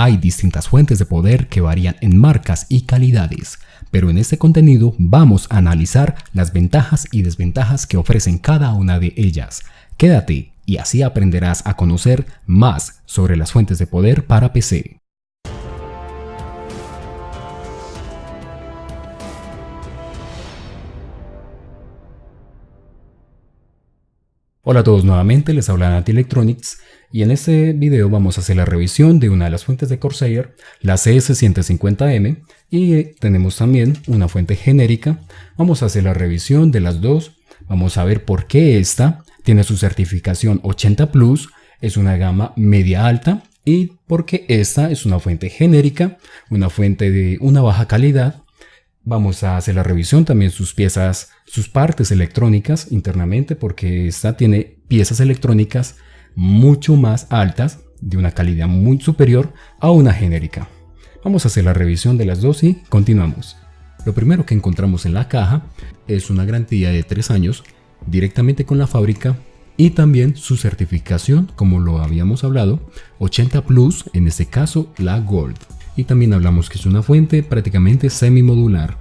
Hay distintas fuentes de poder que varían en marcas y calidades, pero en este contenido vamos a analizar las ventajas y desventajas que ofrecen cada una de ellas. Quédate y así aprenderás a conocer más sobre las fuentes de poder para PC. Hola a todos, nuevamente les habla Nati Electronics y en este video vamos a hacer la revisión de una de las fuentes de Corsair, la CS150M, y tenemos también una fuente genérica. Vamos a hacer la revisión de las dos, vamos a ver por qué esta tiene su certificación 80 Plus, es una gama media alta, y por qué esta es una fuente genérica, una fuente de una baja calidad. Vamos a hacer la revisión también sus piezas, sus partes electrónicas internamente, porque esta tiene piezas electrónicas mucho más altas, de una calidad muy superior a una genérica. Vamos a hacer la revisión de las dos y continuamos. Lo primero que encontramos en la caja es una garantía de 3 años directamente con la fábrica y también su certificación, como lo habíamos hablado, 80 Plus, en este caso la Gold. Y también hablamos que es una fuente prácticamente semimodular.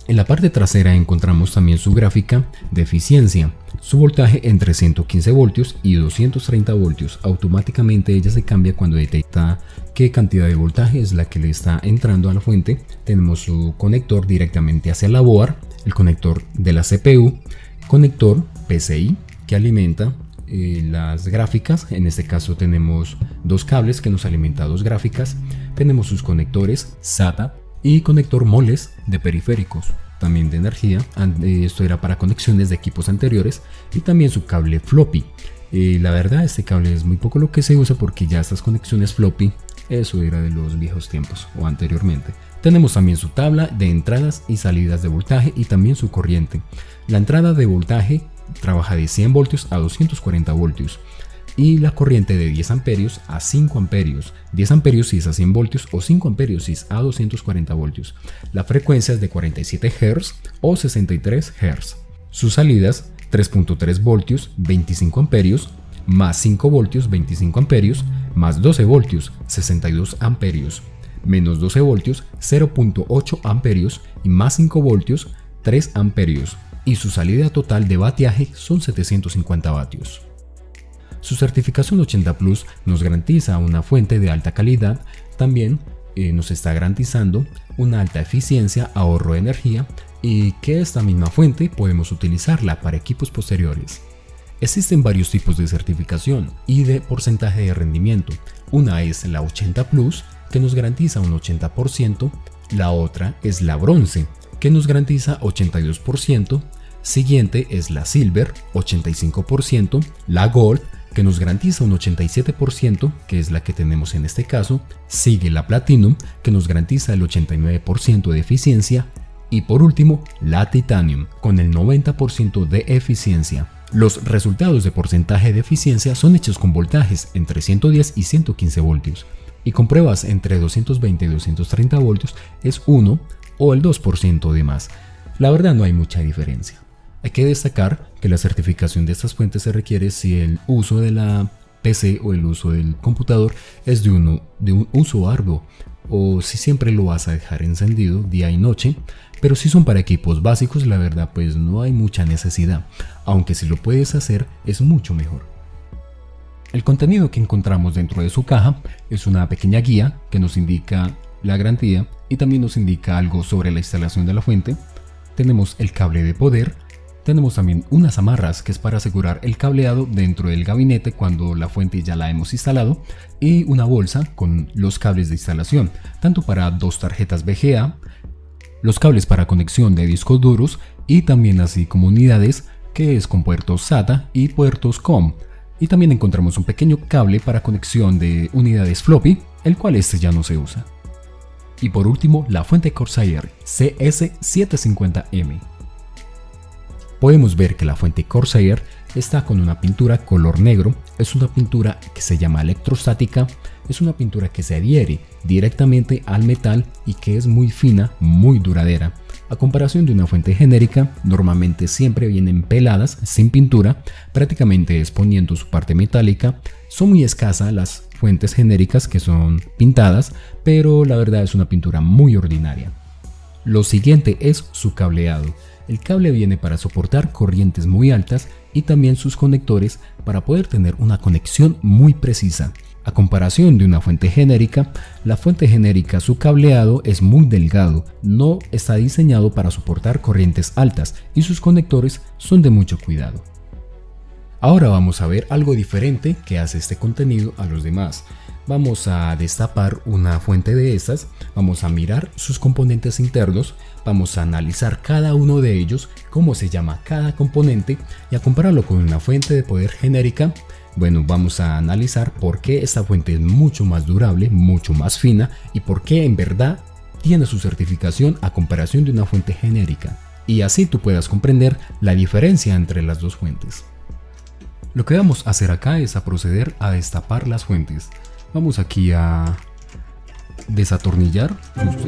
En la parte trasera encontramos también su gráfica de eficiencia, su voltaje entre 115 voltios y 230 voltios. Automáticamente ella se cambia cuando detecta qué cantidad de voltaje es la que le está entrando a la fuente. Tenemos su conector directamente hacia la board, el conector de la CPU, conector PCI que alimenta las gráficas. En este caso tenemos dos cables que nos alimentan dos gráficas. Tenemos sus conectores SATA y conector moles de periféricos, también de energía. Esto era para conexiones de equipos anteriores, y también su cable floppy. La verdad, este cable es muy poco lo que se usa, porque ya estas conexiones floppy, eso era de los viejos tiempos o anteriormente. Tenemos también su tabla de entradas y salidas de voltaje y también su corriente. La entrada de voltaje trabaja de 100 voltios a 240 voltios y la corriente de 10 amperios a 5 amperios. 10 amperios si es a 100 voltios o 5 amperios si es a 240 voltios. La frecuencia es de 47 Hz o 63 Hz. Sus salidas 3.3 voltios 25 amperios más 5 voltios 25 amperios más 12 voltios 62 amperios menos 12 voltios 0.8 amperios y más 5 voltios 3 amperios. Y su salida total de vatiaje son 750 vatios. Su certificación 80 Plus nos garantiza una fuente de alta calidad, también nos está garantizando una alta eficiencia, ahorro de energía, y que esta misma fuente podemos utilizarla para equipos posteriores. Existen varios tipos de certificación y de porcentaje de rendimiento. Una es la 80 Plus, que nos garantiza un 80%, la otra es la bronce, que nos garantiza 82%, siguiente es la Silver, 85%, la Gold, que nos garantiza un 87%, que es la que tenemos en este caso, sigue la Platinum, que nos garantiza el 89% de eficiencia, y por último la Titanium, con el 90% de eficiencia. Los resultados de porcentaje de eficiencia son hechos con voltajes entre 110 y 115 voltios, y con pruebas entre 220 y 230 voltios es 1 o el 2% de más. La verdad no hay mucha diferencia. Hay que destacar que la certificación de estas fuentes se requiere si el uso de la PC o el uso del computador es de un uso arduo, o si siempre lo vas a dejar encendido día y noche. Pero si son para equipos básicos, la verdad pues no hay mucha necesidad, aunque si lo puedes hacer es mucho mejor. El contenido que encontramos dentro de su caja es una pequeña guía que nos indica la garantía y también nos indica algo sobre la instalación de la fuente. Tenemos el cable de poder, tenemos también unas amarras que es para asegurar el cableado dentro del gabinete cuando la fuente ya la hemos instalado, y una bolsa con los cables de instalación, tanto para 2 tarjetas VGA, los cables para conexión de discos duros y también así como unidades que es con puertos SATA y puertos COM. Y también encontramos un pequeño cable para conexión de unidades floppy, el cual este ya no se usa. Y por último, la fuente Corsair CS750M. Podemos ver que la fuente Corsair está con una pintura color negro. Es una pintura que se llama electrostática. Es una pintura que se adhiere directamente al metal y que es muy fina, muy duradera. A comparación de una fuente genérica, normalmente siempre vienen peladas, sin pintura, prácticamente exponiendo su parte metálica. Son muy escasas las fuentes genéricas que son pintadas, pero la verdad es una pintura muy ordinaria. Lo siguiente es su cableado. El cable viene para soportar corrientes muy altas y también sus conectores para poder tener una conexión muy precisa. A comparación de una fuente genérica, la fuente genérica su cableado es muy delgado, no está diseñado para soportar corrientes altas y sus conectores son de mucho cuidado. Ahora vamos a ver algo diferente que hace este contenido a los demás. Vamos a destapar una fuente de estas, vamos a mirar sus componentes internos, vamos a analizar cada uno de ellos, cómo se llama cada componente y a compararlo con una fuente de poder genérica. Bueno, vamos a analizar por qué esta fuente es mucho más durable, mucho más fina y por qué en verdad tiene su certificación a comparación de una fuente genérica. Y así tú puedas comprender la diferencia entre las dos fuentes. Lo que vamos a hacer acá es a proceder a destapar las fuentes. Vamos aquí a desatornillar. Vamos a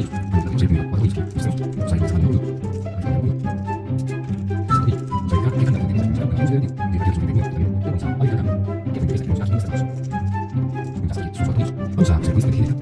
hacer esta tijera.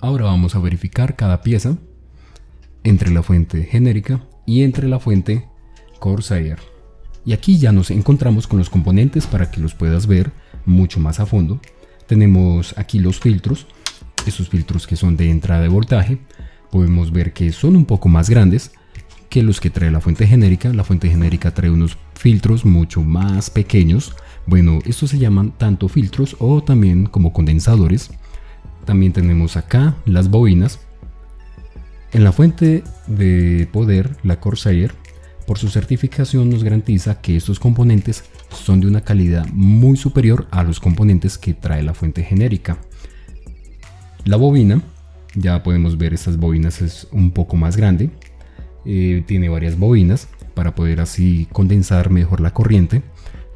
Ahora vamos a verificar cada pieza entre la fuente genérica y entre la fuente Corsair. Y aquí ya nos encontramos con los componentes para que los puedas ver mucho más a fondo. Tenemos aquí los filtros, esos filtros que son de entrada de voltaje. Podemos ver que son un poco más grandes que los que trae la fuente genérica. La fuente genérica trae unos filtros mucho más pequeños. Bueno, estos se llaman tanto filtros o también como condensadores. También tenemos acá las bobinas. En la fuente de poder, la Corsair, por su certificación nos garantiza que estos componentes son de una calidad muy superior a los componentes que trae la fuente genérica. La bobina, ya podemos ver estas bobinas, es un poco más grande. Tiene varias bobinas para poder así condensar mejor la corriente.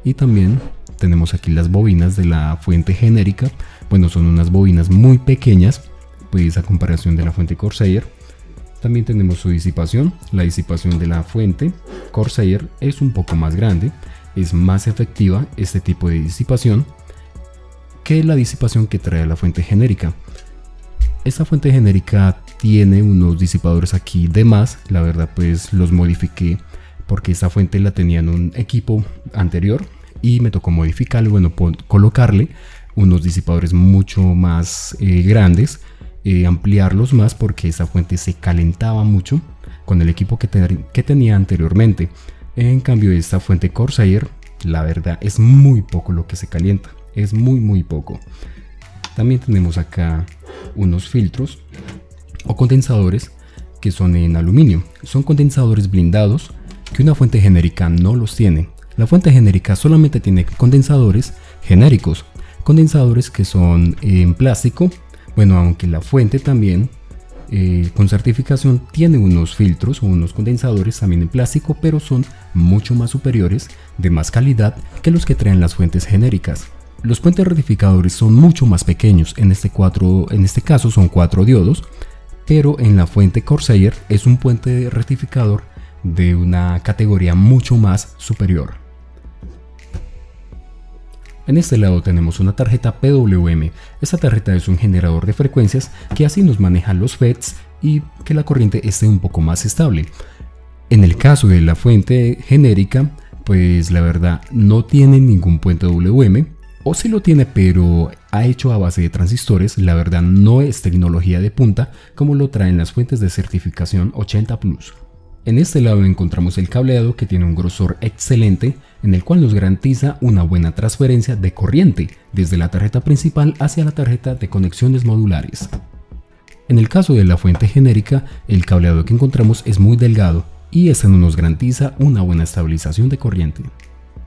Y también tenemos aquí las bobinas de la fuente genérica. Bueno, son unas bobinas muy pequeñas, pues a comparación de la fuente Corsair. También tenemos su disipación. La disipación de la fuente Corsair es un poco más grande, es más efectiva este tipo de disipación que la disipación que trae la fuente genérica. Esta fuente genérica tiene unos disipadores aquí de más, la verdad pues los modifiqué porque esta fuente la tenía en un equipo anterior y me tocó modificarlo, bueno, colocarle unos disipadores mucho más grandes, ampliarlos más porque esta fuente se calentaba mucho con el equipo que tenía anteriormente. En cambio esta fuente Corsair, la verdad es muy poco lo que se calienta, es muy poco. También tenemos acá unos filtros o condensadores que son en aluminio. Son condensadores blindados que una fuente genérica no los tiene. La fuente genérica solamente tiene condensadores genéricos, condensadores que son en plástico. Bueno, aunque la fuente también con certificación tiene unos filtros o unos condensadores también en plástico, pero son mucho más superiores, de más calidad que los que traen las fuentes genéricas. Los puentes rectificadores son mucho más pequeños, en este caso son 4 diodos, pero en la fuente Corsair es un puente rectificador de una categoría mucho más superior. En este lado tenemos una tarjeta PWM. Esta tarjeta es un generador de frecuencias que así nos maneja los FETs y que la corriente esté un poco más estable. En el caso de la fuente genérica, pues la verdad no tiene ningún puente WM, o sí lo tiene pero ha hecho a base de transistores. La verdad no es tecnología de punta como lo traen las fuentes de certificación 80 Plus. En este lado encontramos el cableado que tiene un grosor excelente en el cual nos garantiza una buena transferencia de corriente desde la tarjeta principal hacia la tarjeta de conexiones modulares. En el caso de la fuente genérica, el cableado que encontramos es muy delgado y este no nos garantiza una buena estabilización de corriente.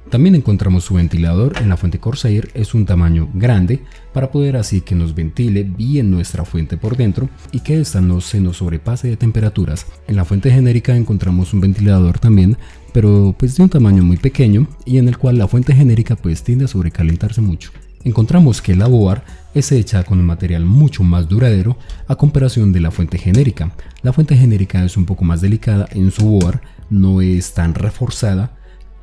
También encontramos su ventilador en la fuente Corsair, es un tamaño grande para poder así que nos ventile bien nuestra fuente por dentro y que esta no se nos sobrepase de temperaturas. En la fuente genérica encontramos un ventilador también, pero pues de un tamaño muy pequeño y en el cual la fuente genérica pues tiende a sobrecalentarse mucho. Encontramos que la board es hecha con un material mucho más duradero a comparación de la fuente genérica. La fuente genérica es un poco más delicada en su board, no es tan reforzada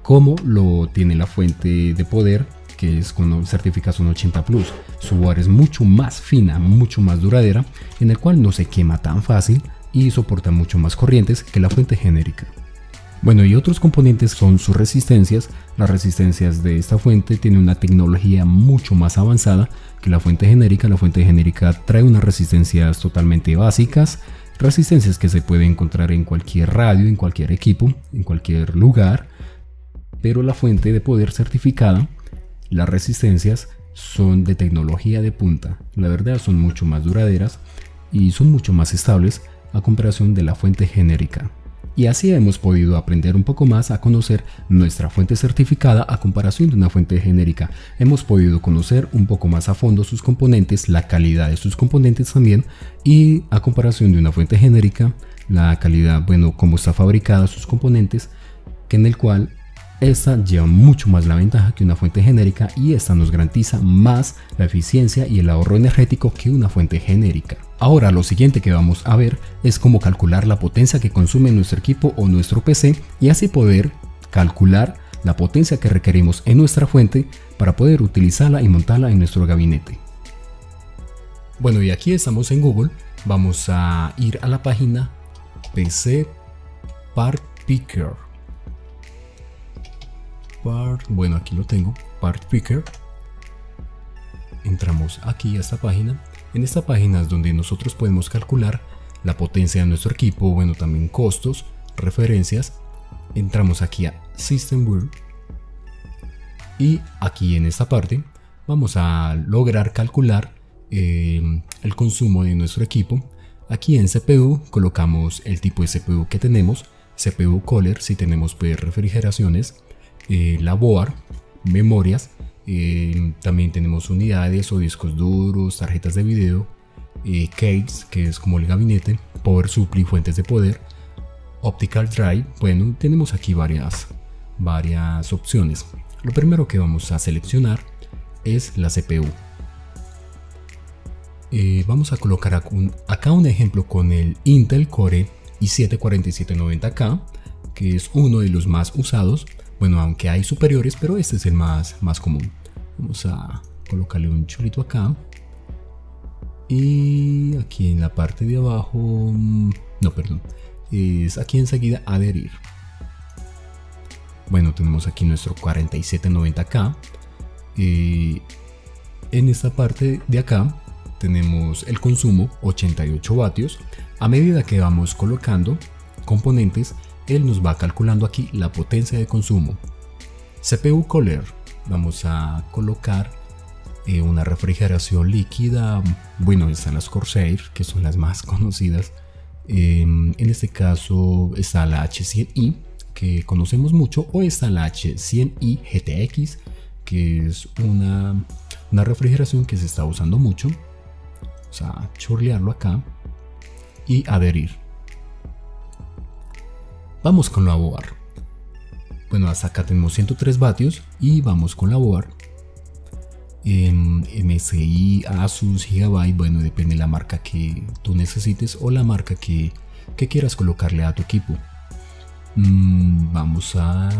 como lo tiene la fuente de poder, que es con certificación 80 Plus. Su board es mucho más fina, mucho más duradera, en el cual no se quema tan fácil y soporta mucho más corrientes que la fuente genérica. Bueno, y otros componentes son sus resistencias. Las resistencias de esta fuente tienen una tecnología mucho más avanzada que la fuente genérica. La fuente genérica trae unas resistencias totalmente básicas, resistencias que se pueden encontrar en cualquier radio, en cualquier equipo, en cualquier lugar. Pero la fuente de poder certificada, las resistencias son de tecnología de punta. La verdad son mucho más duraderas y son mucho más estables a comparación de la fuente genérica. Y así hemos podido aprender un poco más a conocer nuestra fuente certificada a comparación de una fuente genérica. Hemos podido conocer un poco más a fondo sus componentes, la calidad de sus componentes también, y a comparación de una fuente genérica, la calidad, bueno, cómo está fabricada sus componentes, que en el cual esta lleva mucho más la ventaja que una fuente genérica y esta nos garantiza más la eficiencia y el ahorro energético que una fuente genérica. Ahora lo siguiente que vamos a ver es cómo calcular la potencia que consume nuestro equipo o nuestro PC y así poder calcular la potencia que requerimos en nuestra fuente para poder utilizarla y montarla en nuestro gabinete. Bueno, y aquí estamos en Google, vamos a ir a la página PC Part Picker. Bueno, aquí lo tengo, Part Picker. Entramos aquí a esta página. En esta página es donde nosotros podemos calcular la potencia de nuestro equipo, bueno, también costos, referencias. Entramos aquí a Systemware y aquí en esta parte vamos a lograr calcular el consumo de nuestro equipo. Aquí en CPU colocamos el tipo de CPU que tenemos, CPU Cooler si tenemos pues refrigeraciones, la board, memorias, también tenemos unidades o discos duros, tarjetas de video, case, que es como el gabinete, power supply, fuentes de poder, optical drive. Bueno, tenemos aquí varias opciones. Lo primero que vamos a seleccionar es la CPU. Vamos a colocar acá un ejemplo con el Intel Core i7-4790K, que es uno de los más usados. Bueno, aunque hay superiores, pero este es el más común. Vamos a colocarle un chulito acá. Y aquí en la parte de abajo, no, perdón, es aquí enseguida adherir. Bueno, tenemos aquí nuestro 4790K. En esta parte de acá tenemos el consumo 88 vatios. A medida que vamos colocando componentes, él nos va calculando aquí la potencia de consumo. CPU Cooler, vamos a colocar una refrigeración líquida. Bueno, están las Corsair, que son las más conocidas. En este caso está la H100i, que conocemos mucho, o está la H100i GTX, que es una refrigeración que se está usando mucho. Vamos a chorrearlo acá y adherir. Vamos con la board. Bueno, hasta acá tenemos 103 vatios y vamos con la board. MSI, Asus, Gigabyte, bueno, depende de la marca que tú necesites o la marca que quieras colocarle a tu equipo. Vamos a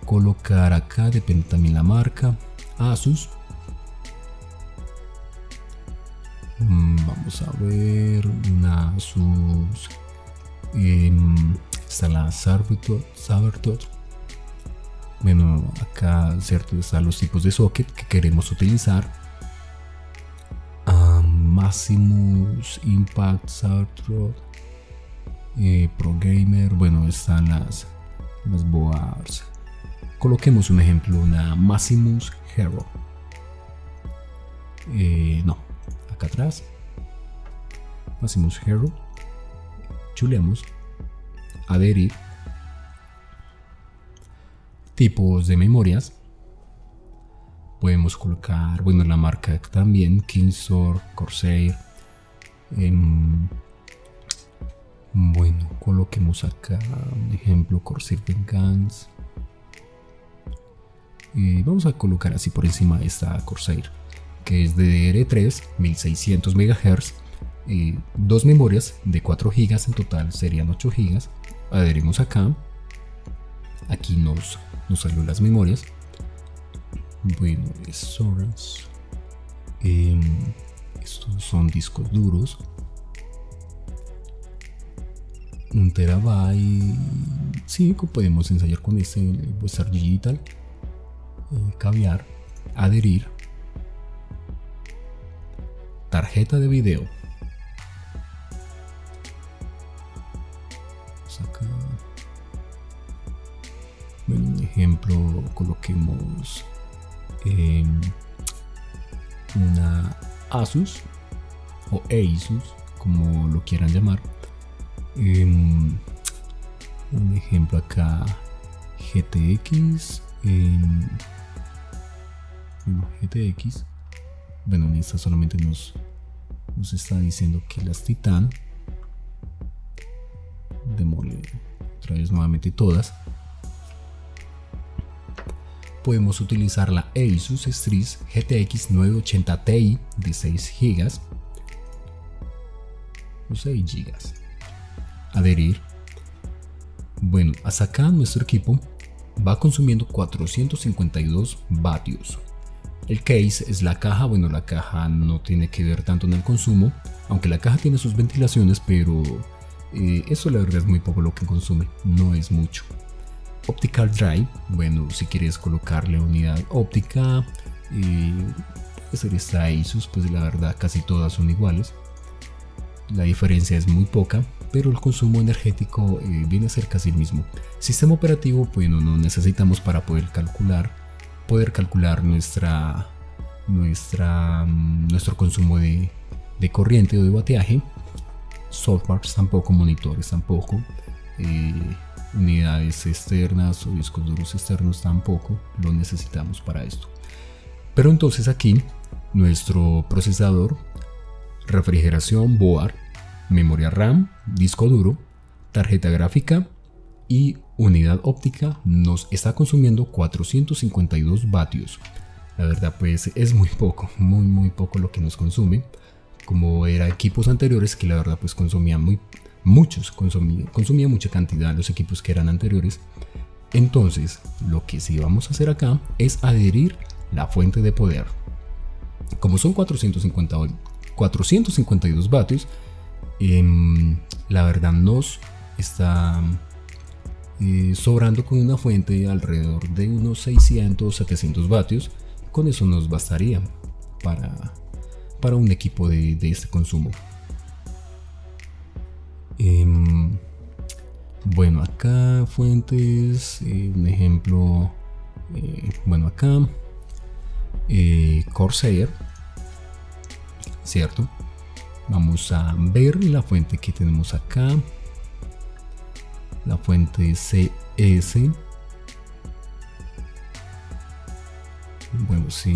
colocar acá, depende también la marca, Asus. Vamos a ver una Asus. Está la Sabertooth. Bueno, acá cierto están los tipos de socket que queremos utilizar. Maximus, Impact, Sabertooth, Pro Gamer. Bueno, están las boards. Coloquemos un ejemplo, una Maximus Hero. No, acá atrás, Maximus Hero. Chuleamos, adherir. tipos de memorias. Podemos colocar, bueno, la marca también, Kingstor, Corsair. Bueno, coloquemos acá un ejemplo, Corsair Vengeance. Vamos a colocar así por encima esta Corsair, que es DDR3, 1600 MHz, dos memorias de 4 GB, en total serían 8 GB. Adherimos acá. Aquí nos salió las memorias. Bueno, es horas. Estos son discos duros. 1 terabyte. Sí, podemos ensayar con este Western Digital. Caviar. Adherir. Tarjeta de video. Acá. Bueno, un ejemplo, coloquemos una Asus o Asus, como lo quieran llamar. Un ejemplo acá, GTX. GTX. Bueno, en esta solamente nos está diciendo que las Titan. Démosle otra vez nuevamente todas. Podemos utilizar la Asus Strix GTX 980 Ti de 6 GB o 6 GB. Adherir. Bueno, hasta acá nuestro equipo va consumiendo 452 vatios. El case es la caja. Bueno, la caja no tiene que ver tanto en el consumo, aunque la caja tiene sus ventilaciones, pero eso la verdad es muy poco lo que consume, no es mucho. Optical drive, bueno, si quieres colocarle unidad óptica, puede ser esta Asus, pues la verdad casi todas son iguales. La diferencia es muy poca, pero el consumo energético viene a ser casi el mismo. Sistema operativo, bueno, no necesitamos para poder calcular nuestro consumo de corriente o de bateaje. Softwares tampoco, monitores tampoco, unidades externas o discos duros externos tampoco lo necesitamos para esto. Pero entonces aquí nuestro procesador, refrigeración, board, memoria RAM, disco duro, tarjeta gráfica y unidad óptica nos está consumiendo 452 vatios. La verdad pues es muy poco, muy poco lo que nos consume, como era equipos anteriores que la verdad pues consumía mucha cantidad los equipos que eran anteriores. Entonces lo que sí vamos a hacer acá es adherir la fuente de poder. Como son 452 vatios, la verdad nos está sobrando con una fuente alrededor de unos 600-700 vatios. Con eso nos bastaría para un equipo de este consumo. Bueno, acá fuentes, un ejemplo, bueno, acá Corsair, ¿cierto? Vamos a ver la fuente que tenemos acá, la fuente CS. Bueno, si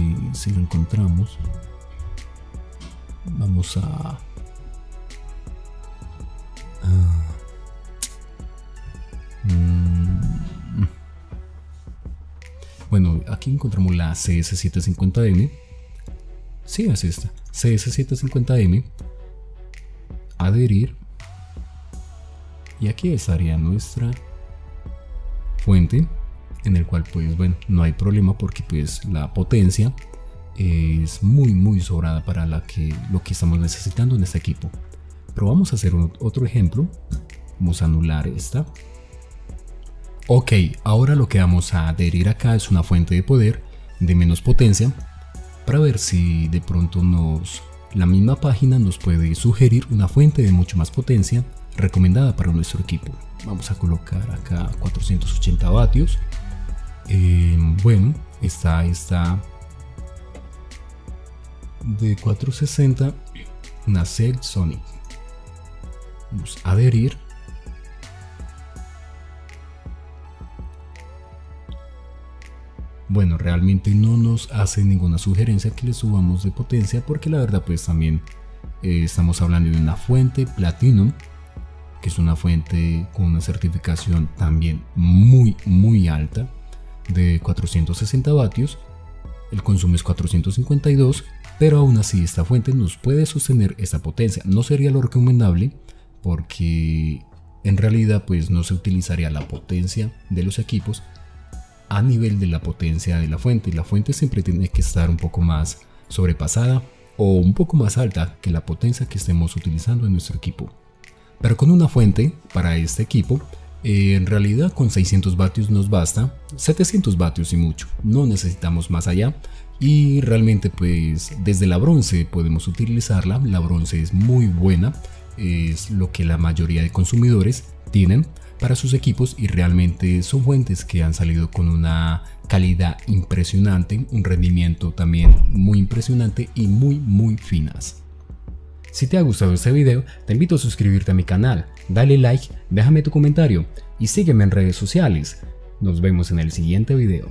lo encontramos, vamos a bueno, aquí encontramos la CS750M. Sí, es esta, CS750M. Adherir. Y aquí estaría nuestra fuente, en el cual pues bueno, no hay problema porque pues la potencia es muy sobrada para lo que estamos necesitando en este equipo. Pero vamos a hacer otro ejemplo. Vamos a anular esta. Ok, ahora lo que vamos a adherir acá es una fuente de poder de menos potencia, para ver si de pronto la misma página nos puede sugerir una fuente de mucho más potencia recomendada para nuestro equipo. Vamos a colocar acá 480 vatios. Bueno, está de 460, una Seg Sonic. Vamos a adherir. Bueno, realmente no nos hace ninguna sugerencia que le subamos de potencia, porque la verdad pues también estamos hablando de una fuente Platinum, que es una fuente con una certificación también muy alta, de 460 vatios. El consumo es 452, pero aún así esta fuente nos puede sostener esta potencia. No sería lo recomendable, porque en realidad pues no se utilizaría la potencia de los equipos a nivel de la potencia de la fuente. La fuente siempre tiene que estar un poco más sobrepasada o un poco más alta que la potencia que estemos utilizando en nuestro equipo. Pero con una fuente para este equipo, en realidad con 600 vatios nos basta, 700 vatios y mucho, no necesitamos más allá. Y realmente pues desde la bronce podemos utilizarla. La bronce es muy buena, es lo que la mayoría de consumidores tienen para sus equipos, y realmente son fuentes que han salido con una calidad impresionante, un rendimiento también muy impresionante y muy finas. Si te ha gustado este video, te invito a suscribirte a mi canal, dale like, déjame tu comentario y sígueme en redes sociales. Nos vemos en el siguiente video.